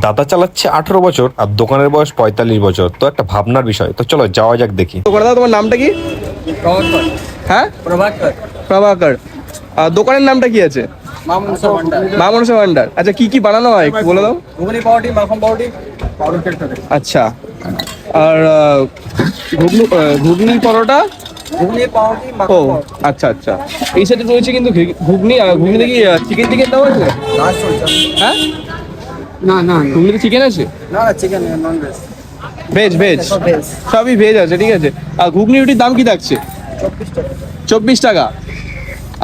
দাদা চালাচ্ছে 18 বছর আর দোকানের বয়স 45 বছর, তো একটা ভাবনার বিষয়। তো চলো যাওয়া যাক দেখি। দোকানদার, তোমার নামটা কি? প্রভাকর। হ্যাঁ, প্রভাকর। প্রভাকর। দোকানের নামটা কি আছে? মা মনসা ভান্ডার। মা মনসা ভান্ডার। আচ্ছা, কি কি বানানো হয় একটু বলে দাও। ঘুগনি পাউরুটি, মাখন পাউরুটি, পাউরুটির সাথে। আচ্ছা, আর ঘুগনি পরোটা। ঘুগনি পাউরুটি, ও মাখন পাউরুটি। আচ্ছা আচ্ছা, এই সাইডে রয়েছে কিন্তু ঘুগনি। ঘুগনিতে কি চিকেন টিকেন দেওয়া আছে? না চলছে। হ্যাঁ, না না ঘুগনিতে চিকেন আছে? না না, chicken non veg. Veg veg, সব ভেজ। সবই ভেজ আছে, ঠিক আছে। আর ঘুগনি রুটির দাম কি থাকছে? 24 টাকা। 24 টাকা।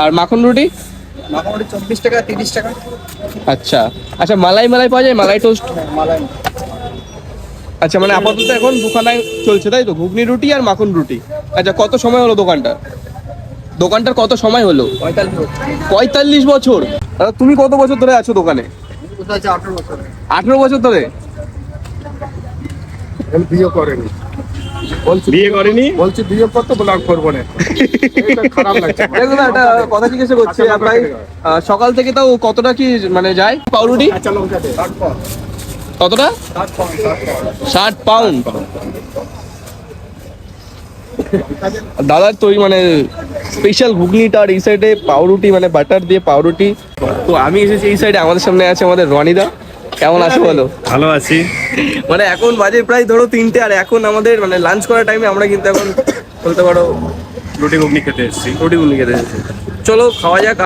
আর মাখন রুটি? মাখন রুটি 24 টাকা, 30 টাকা। আচ্ছা আচ্ছা, মালাই পাওয়া যায়? মালাই টোস্ট? মালাই। আচ্ছা, মানে আপাতত এখন দোকানে চলছে তাই তো, ঘুগনি রুটি আর মাখন রুটি। আচ্ছা, কত সময় হলো দোকানটার কত সময় হলো? 45। 45 বছর। দাদা, তুমি কত বছর ধরে আছো দোকানে? কোথায় আছে? 18 বছর। 18 বছর ধরে। বিয়ে করেনি, বিয়ে করেনি? বলছি বিয়ে করতে বলে আর করবো না। এটা খারাপ লাগছে। দেখুন না, একটা কথা জিজ্ঞাসা করছি ভাই, সকাল থেকে তাও কতটা কি মানে যায় পাউরুটি? কতটা? 60 পাউন্ড। দাদার তো মানে স্পেশাল ঘুগনিটা, আর এই সাইডে পাউরুটি, মানে বাটার দিয়ে পাউরুটি। তো আমি এসেছি এই সাইডে, আমাদের সামনে আছে আমাদের রনিদা। কেমন আছো বলো? ভালো আছি। মানে এখন বাজে প্রায় ধরো 3টে, আর এখন আমাদের মানে লাঞ্চ করার টাইমে আমরা কিন্তু এখন বলতে পারো রুটি ঘুগনি খেতে এসেছি। রুটি গুলি খেতে এসেছি। চলো খাওয়া যাক।